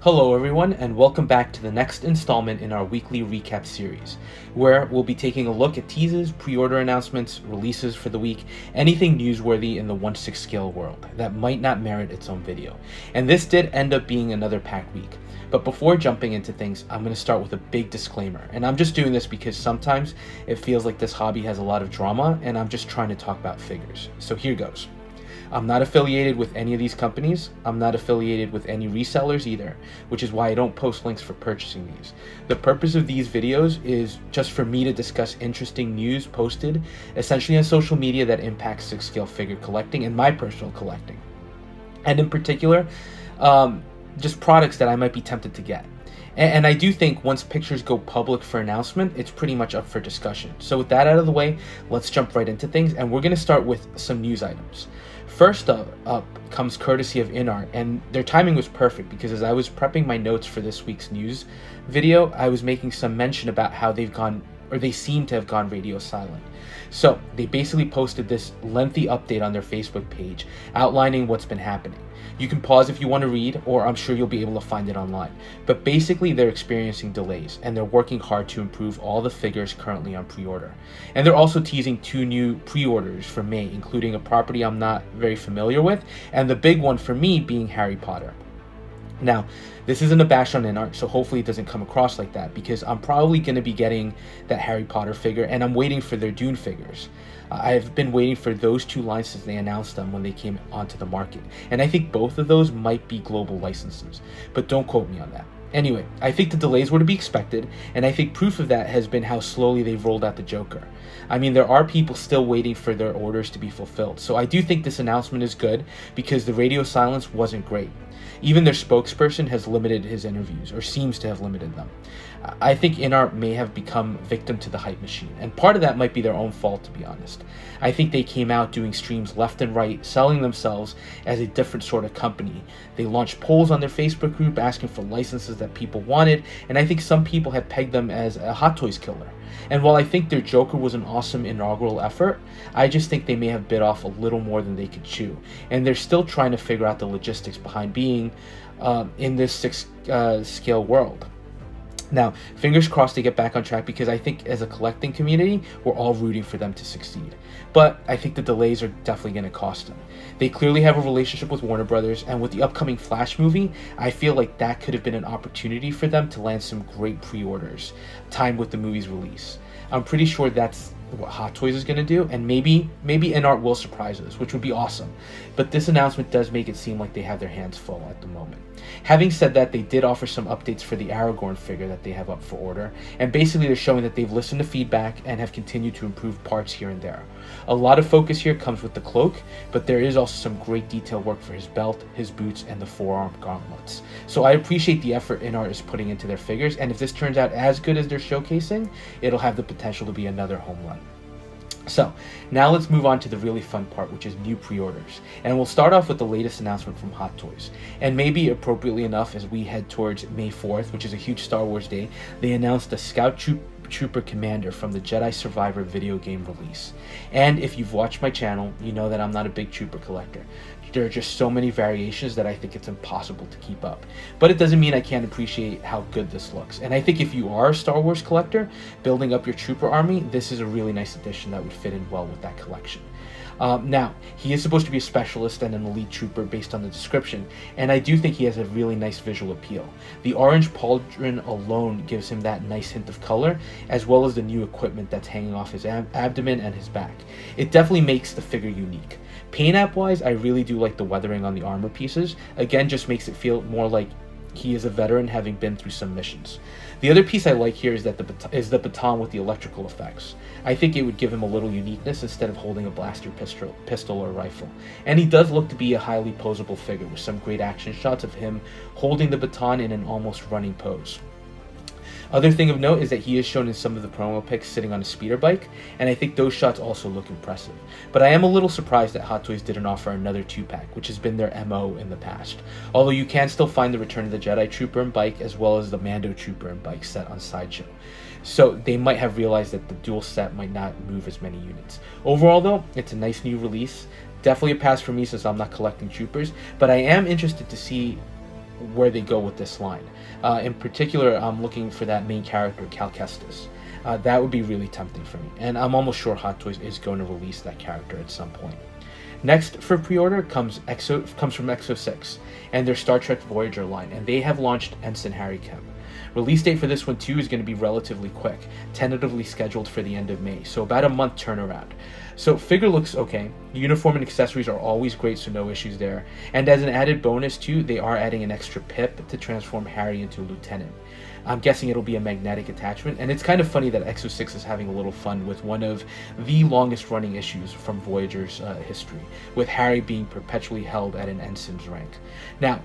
Hello everyone, and welcome back to the next installment in our weekly recap series, where we'll be taking a look at teases, pre-order announcements, releases for the week, anything newsworthy in the 1/6 scale world that might not merit its own video. And this did end up being another packed week. But before jumping into things, I'm going to start with a big disclaimer. And I'm just doing this because sometimes it feels like this hobby has a lot of drama, and I'm just trying to talk about figures. So here goes. I'm not affiliated with any of these companies. I'm not affiliated with any resellers either, which is why I don't post links for purchasing these. The purpose of these videos is just for me to discuss interesting news posted essentially on social media that impacts 6 scale figure collecting and my personal collecting. And in particular, just products that I might be tempted to get. And I do think once pictures go public for announcement, it's pretty much up for discussion. So with that out of the way, let's jump right into things, and we're going to start with some news items. First up comes courtesy of Inart, and their timing was perfect because as I was prepping my notes for this week's news video, I was making some mention about how they seem to have gone radio silent. So they basically posted this lengthy update on their Facebook page outlining what's been happening. You can pause if you want to read, or I'm sure you'll be able to find it online. But basically they're experiencing delays, and they're working hard to improve all the figures currently on pre-order. And they're also teasing 2 new pre-orders for May, including a property I'm not very familiar with, and the big one for me being Harry Potter. Now, this isn't a bash on Inart, so hopefully it doesn't come across like that, because I'm probably going to be getting that Harry Potter figure, and I'm waiting for their Dune figures. I've been waiting for those 2 lines since they announced them when they came onto the market, and I think both of those might be global licenses, but don't quote me on that. Anyway, I think the delays were to be expected, and I think proof of that has been how slowly they've rolled out the Joker. I mean, there are people still waiting for their orders to be fulfilled, so I do think this announcement is good because the radio silence wasn't great. Even their spokesperson has limited his interviews, or seems to have limited them. I think Inart may have become victim to the hype machine, and part of that might be their own fault, to be honest. I think they came out doing streams left and right, selling themselves as a different sort of company. They launched polls on their Facebook group asking for licenses that people wanted, and I think some people had pegged them as a Hot Toys killer. And while I think their Joker was an awesome inaugural effort, I just think they may have bit off a little more than they could chew. And they're still trying to figure out the logistics behind being in this 6 scale world. Now, fingers crossed they get back on track, because I think as a collecting community, we're all rooting for them to succeed. But I think the delays are definitely going to cost them. They clearly have a relationship with Warner Brothers, and with the upcoming Flash movie, I feel like that could have been an opportunity for them to land some great pre-orders timed with the movie's release. I'm pretty sure that's what Hot Toys is going to do, and maybe Inart will surprise us, which would be awesome. But this announcement does make it seem like they have their hands full at the moment. Having said that, they did offer some updates for the Aragorn figure that they have up for order, and basically they're showing that they've listened to feedback and have continued to improve parts here and there. A lot of focus here comes with the cloak, but there is also some great detail work for his belt, his boots, and the forearm gauntlets. So I appreciate the effort Inart is putting into their figures, and if this turns out as good as they're showcasing, it'll have the potential to be another home run. So, now let's move on to the really fun part, which is new pre-orders. And we'll start off with the latest announcement from Hot Toys. And maybe appropriately enough, as we head towards May 4th, which is a huge Star Wars day, they announced a Scout Trooper Commander from the Jedi Survivor video game release. And if you've watched my channel, you know that I'm not a big trooper collector. There are just so many variations that I think it's impossible to keep up. But it doesn't mean I can't appreciate how good this looks. And I think if you are a Star Wars collector, building up your trooper army, this is a really nice addition that would fit in well with that collection. Now, he is supposed to be a specialist and an elite trooper based on the description, and I do think he has a really nice visual appeal. The orange pauldron alone gives him that nice hint of color, as well as the new equipment that's hanging off his abdomen and his back. It definitely makes the figure unique. Paint app wise, I really do like the weathering on the armor pieces. Again, just makes it feel more like he is a veteran having been through some missions. The other piece I like here is that the baton with the electrical effects. I think it would give him a little uniqueness instead of holding a blaster pistol or rifle. And he does look to be a highly posable figure with some great action shots of him holding the baton in an almost running pose. Other thing of note is that he is shown in some of the promo pics sitting on a speeder bike, and I think those shots also look impressive. But I am a little surprised that Hot Toys didn't offer another 2-pack, which has been their MO in the past. Although you can still find the Return of the Jedi Trooper and bike, as well as the Mando Trooper and bike set on Sideshow. So they might have realized that the dual set might not move as many units. Overall though, it's a nice new release. Definitely a pass for me since I'm not collecting troopers, but I am interested to see where they go with this line. In particular, I'm looking for that main character, Cal Kestis. That would be really tempting for me, and I'm almost sure Hot Toys is going to release that character at some point. Next for pre-order comes from Exo6 and their Star Trek Voyager line, and they have launched Ensign Harry Kim. Release date for this one too is going to be relatively quick, tentatively scheduled for the end of May, so about a month turnaround. So figure looks okay. Uniform and accessories are always great, so no issues there. And as an added bonus too, they are adding an extra pip to transform Harry into a lieutenant. I'm guessing it'll be a magnetic attachment, and it's kind of funny that Exo6 is having a little fun with one of the longest running issues from Voyager's history, with Harry being perpetually held at an ensign's rank. Now,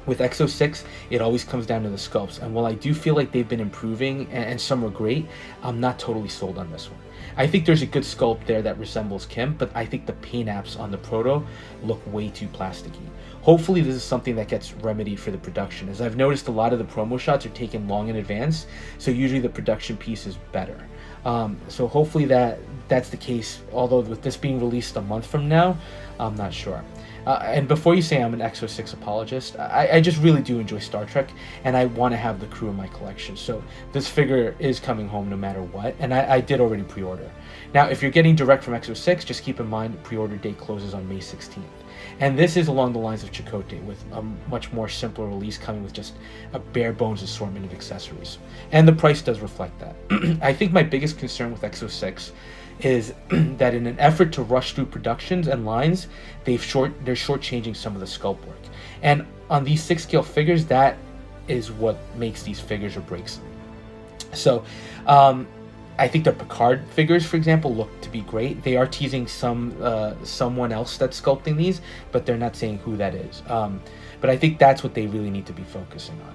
with Exo6, it always comes down to the sculpts, and while I do feel like they've been improving and some are great, I'm not totally sold on this one. I think there's a good sculpt there that resembles Kim, but I think the paint apps on the proto look way too plasticky. Hopefully this is something that gets remedied for the production, as I've noticed a lot of the promo shots are taken long in advance, so usually the production piece is better. So hopefully that's the case, although with this being released a month from now, I'm not sure. And before you say I'm an Exo6 apologist, I just really do enjoy Star Trek, and I want to have the crew in my collection. So this figure is coming home no matter what, and I did already pre-order. Now, if you're getting direct from Exo6, just keep in mind pre-order date closes on May 16th. And this is along the lines of Chakotay, with a much more simpler release coming with just a bare bones assortment of accessories. And the price does reflect that. I think my biggest concern with Exo6 is that in an effort to rush through productions and lines, they're shortchanging some of the sculpt work. And on these 6-scale figures, that is what makes these figures or breaks them. So, I think the Picard figures, for example, look to be great. They are teasing someone else that's sculpting these, but they're not saying who that is. But I think that's what they really need to be focusing on.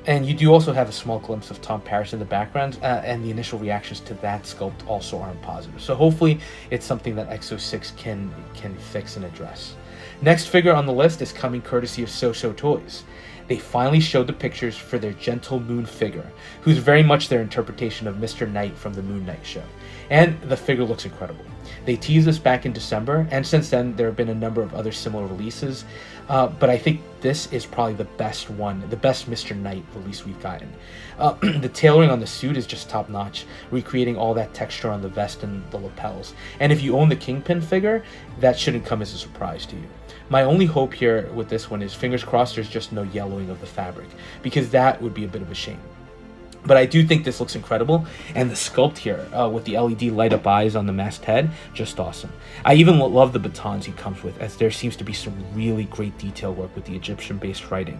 And you do also have a small glimpse of Tom Paris in the background, and the initial reactions to that sculpt also aren't positive. So hopefully it's something that Exo6 can fix and address. Next figure on the list is coming courtesy of SooSoo Toys. They finally showed the pictures for their Gentlemoon figure, who's very much their interpretation of Mr. Knight from the Moon Knight show. And the figure looks incredible. They teased this back in December, and since then there have been a number of other similar releases, but I think this is probably the best one, the best Mr. Knight release we've gotten. The tailoring on the suit is just top notch, recreating all that texture on the vest and the lapels. And if you own the Kingpin figure, that shouldn't come as a surprise to you. My only hope here with this one is, fingers crossed, there's just no yellowing of the fabric, because that would be a bit of a shame. But I do think this looks incredible, and the sculpt here with the LED light up eyes on the masked head, just awesome. I even love the batons he comes with, as there seems to be some really great detail work with the Egyptian-based writing.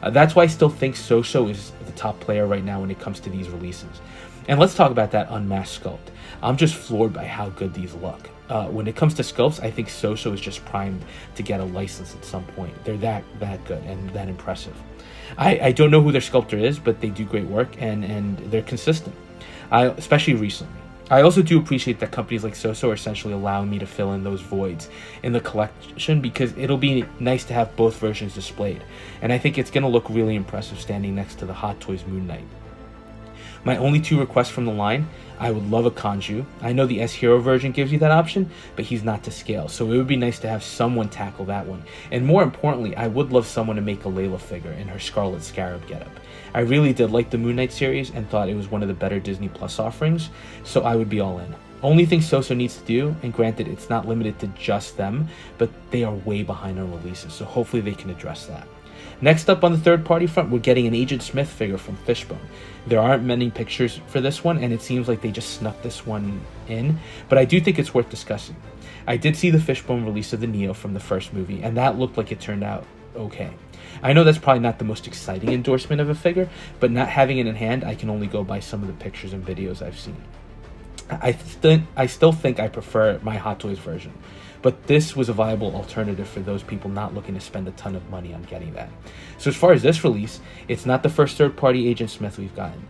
That's why I still think SooSoo is the top player right now when it comes to these releases. And let's talk about that unmasked sculpt. I'm just floored by how good these look. When it comes to sculpts, I think SooSoo is just primed to get a license at some point. They're that good and that impressive. I don't know who their sculptor is, but they do great work, and they're consistent, especially recently. I also do appreciate that companies like SooSoo are essentially allowing me to fill in those voids in the collection, because it'll be nice to have both versions displayed. And I think it's going to look really impressive standing next to the Hot Toys Moon Knight. My only 2 requests from the line: I would love a Kanju. I know the S-Hero version gives you that option, but he's not to scale, so it would be nice to have someone tackle that one. And more importantly, I would love someone to make a Layla figure in her Scarlet Scarab getup. I really did like the Moon Knight series and thought it was one of the better Disney Plus offerings, so I would be all in. Only thing SooSoo needs to do, and granted it's not limited to just them, but they are way behind on releases, so hopefully they can address that. Next up on the third-party front, we're getting an Agent Smith figure from Fishbone. There aren't many pictures for this one, and it seems like they just snuck this one in, but I do think it's worth discussing. I did see the Fishbone release of the Neo from the first movie, and that looked like it turned out okay. I know that's probably not the most exciting endorsement of a figure, but not having it in hand, I can only go by some of the pictures and videos I've seen. I still think I prefer my Hot Toys version, but this was a viable alternative for those people not looking to spend a ton of money on getting that. So as far as this release, it's not the first third-party Agent Smith we've gotten.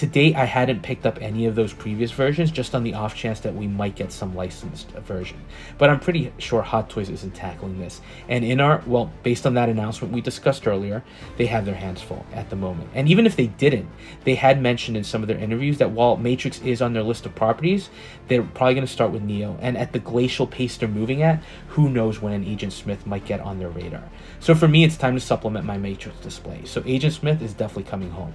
To date, I hadn't picked up any of those previous versions, just on the off chance that we might get some licensed version. But I'm pretty sure Hot Toys isn't tackling this. And Inart, well, based on that announcement we discussed earlier, they have their hands full at the moment. And even if they didn't, they had mentioned in some of their interviews that while Matrix is on their list of properties, they're probably going to start with Neo. And at the glacial pace they're moving at, who knows when an Agent Smith might get on their radar. So for me, it's time to supplement my Matrix display. So Agent Smith is definitely coming home.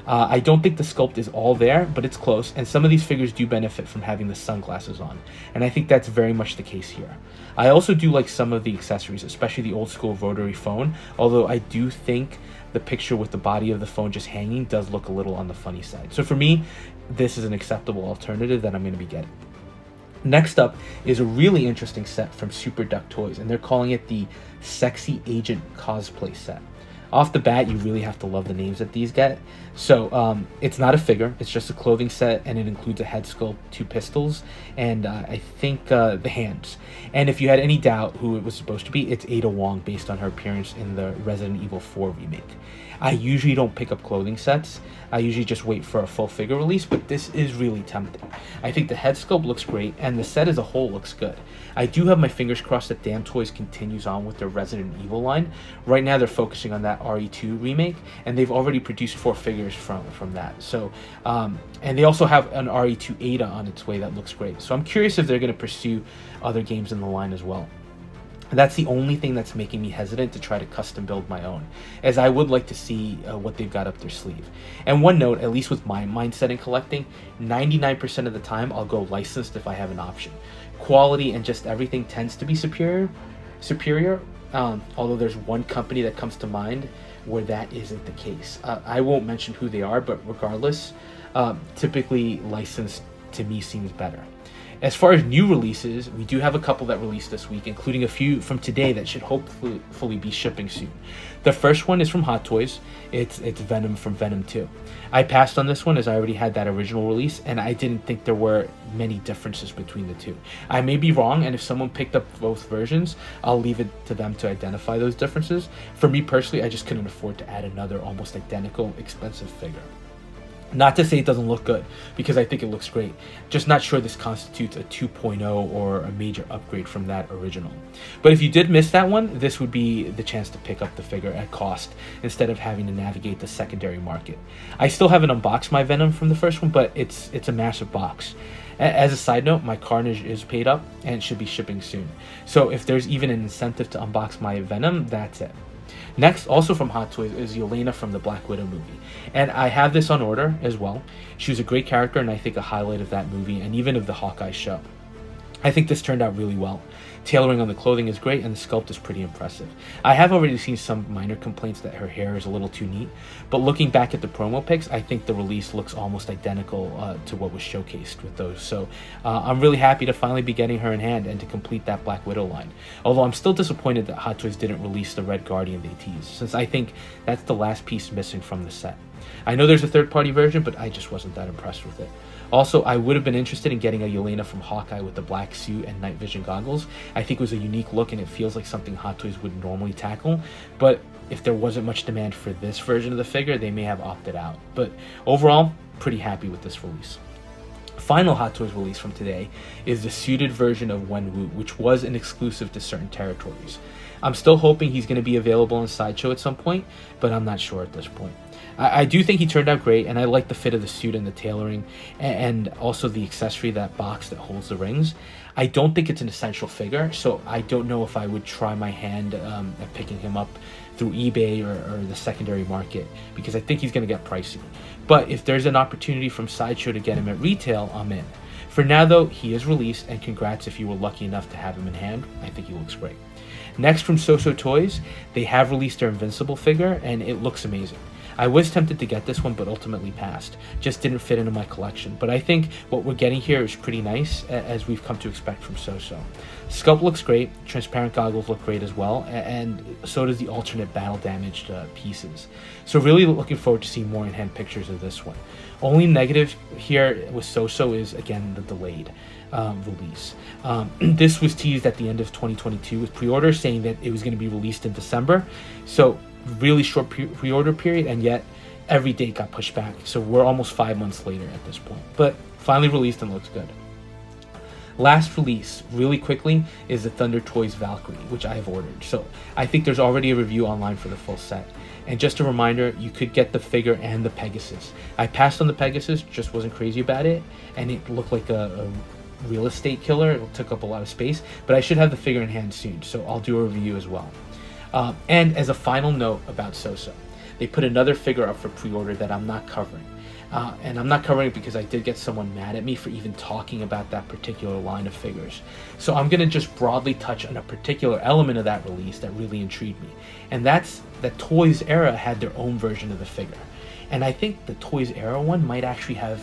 I don't think the sculpt is all there, but it's close, and some of these figures do benefit from having the sunglasses on, and I think that's very much the case here. I also do like some of the accessories, especially the old school rotary phone, although I do think the picture with the body of the phone just hanging does look a little on the funny side. So for me, this is an acceptable alternative that I'm going to be getting. Next up is a really interesting set from Superduck Toys, and they're calling it the Sexy Agent Cosplay Set. Off the bat, you really have to love the names that these get. So it's not a figure, it's just a clothing set, and it includes a head sculpt, 2 pistols, and I think the hands. And if you had any doubt who it was supposed to be, it's Ada Wong based on her appearance in the Resident Evil 4 remake. I usually don't pick up clothing sets. I usually just wait for a full figure release, but this is really tempting. I think the head sculpt looks great, and the set as a whole looks good. I do have my fingers crossed that Damn Toys continues on with their Resident Evil line. Right now they're focusing on that RE2 remake, and they've already produced 4 figures from that. So, and they also have an RE2 Ada on its way that looks great. So I'm curious if they're going to pursue other games in the line as well. That's the only thing that's making me hesitant to try to custom build my own, as I would like to see what they've got up their sleeve. And one note, at least with my mindset in collecting, 99% of the time I'll go licensed if I have an option. Quality and just everything tends to be superior, although there's one company that comes to mind where that isn't the case. I won't mention who they are, but regardless, typically licensed to me seems better. As far as new releases, we do have a couple that released this week, including a few from today that should hopefully be shipping soon. The first one is from Hot Toys. It's Venom from Venom 2. I passed on this one as I already had that original release, and I didn't think there were many differences between the two. I may be wrong, and if someone picked up both versions, I'll leave it to them to identify those differences. For me personally, I just couldn't afford to add another almost identical expensive figure. Not to say it doesn't look good, because I think it looks great. Just not sure this constitutes a 2.0 or a major upgrade from that original. But if you did miss that one, this would be the chance to pick up the figure at cost instead of having to navigate the secondary market. I still haven't unboxed my Venom from the first one, but it's a massive box. As a side note, my Carnage is paid up and should be shipping soon. So if there's even an incentive to unbox my Venom, that's it. Next, also from Hot Toys, is Yelena from the Black Widow movie. And I have this on order as well. She was a great character, and I think a highlight of that movie and even of the Hawkeye show. I think this turned out really well. Tailoring on the clothing is great, and the sculpt is pretty impressive. I have already seen some minor complaints that her hair is a little too neat, but looking back at the promo pics, I think the release looks almost identical to what was showcased with those. So I'm really happy to finally be getting her in hand and to complete that Black Widow line. Although I'm still disappointed that Hot Toys didn't release the Red Guardian they teased, since I think that's the last piece missing from the set. I know there's a third-party version, but I just wasn't that impressed with it. Also, I would have been interested in getting a Yelena from Hawkeye with the black suit and night vision goggles. I think it was a unique look, and it feels like something Hot Toys would normally tackle. But if there wasn't much demand for this version of the figure, they may have opted out. But overall, pretty happy with this release. Final Hot Toys release from today is the suited version of Wenwu, which was an exclusive to certain territories. I'm still hoping he's going to be available on Sideshow at some point, but I'm not sure at this point. I do think he turned out great, and I like the fit of the suit and the tailoring, and also the accessory, that box that holds the rings. I don't think it's an essential figure, so I don't know if I would try my hand at picking him up through eBay or the secondary market, because I think he's going to get pricey. But if there's an opportunity from Sideshow to get him at retail, I'm in. For now, though, he is released, and congrats if you were lucky enough to have him in hand. I think he looks great. Next, from SooSoo Toys, they have released their Invincible figure, and it looks amazing. I was tempted to get this one, but ultimately passed. Just didn't fit into my collection. But I think what we're getting here is pretty nice, as we've come to expect from SooSoo. Sculpt looks great, transparent goggles look great as well, and so does the alternate battle-damaged pieces. So really looking forward to seeing more in-hand pictures of this one. Only negative here with SooSoo is, again, the delayed release. This was teased at the end of 2022 with pre-orders, saying that it was going to be released in December. So really short pre-order period, and yet every date got pushed back, so we're almost 5 months later at this point. But finally released and looks good. Last release, really quickly, is the Thunder Toys Valkyrie, which I have ordered. So I think there's already a review online for the full set. And just a reminder, you could get the figure and the Pegasus. I passed on the Pegasus, just wasn't crazy about it, and it looked like a real estate killer. It took up a lot of space, but I should have the figure in hand soon, so I'll do a review as well. And as a final note about SooSoo, they put another figure up for pre-order that I'm not covering. And I'm not covering it because I did get someone mad at me for even talking about that particular line of figures. So I'm going to just broadly touch on a particular element of that release that really intrigued me. And that's that Toys Era had their own version of the figure. And I think the Toys Era one might actually have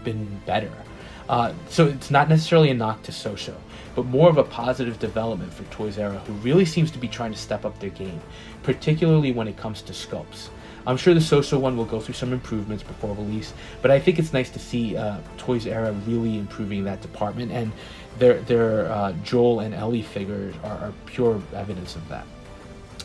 been better. So it's not necessarily a knock to SooSoo, but more of a positive development for Toys Era, who really seems to be trying to step up their game, particularly when it comes to sculpts. I'm sure the SooSoo one will go through some improvements before release, but I think it's nice to see Toys Era really improving that department, and their Joel and Ellie figures are pure evidence of that.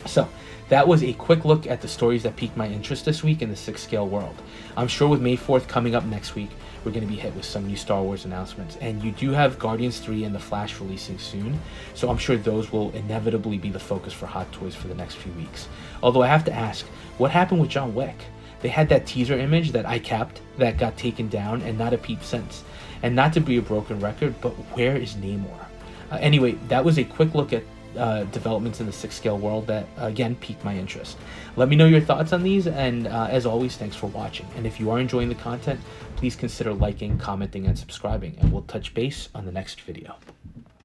So that was a quick look at the stories that piqued my interest this week in the 6 scale world. I'm sure with May 4th coming up next week, we're going to be hit with some new Star Wars announcements, and you do have Guardians 3 and The Flash releasing soon, so I'm sure those will inevitably be the focus for Hot Toys for the next few weeks. Although I have to ask, what happened with John Wick? They had that teaser image that I kept that got taken down and not a peep since. And not to be a broken record, but where is Namor? Anyway, that was a quick look at developments in the 6 scale world that again piqued my interest. Let me know your thoughts on these, and as always, thanks for watching. And if you are enjoying the content, please consider liking, commenting, and subscribing, and we'll touch base on the next video.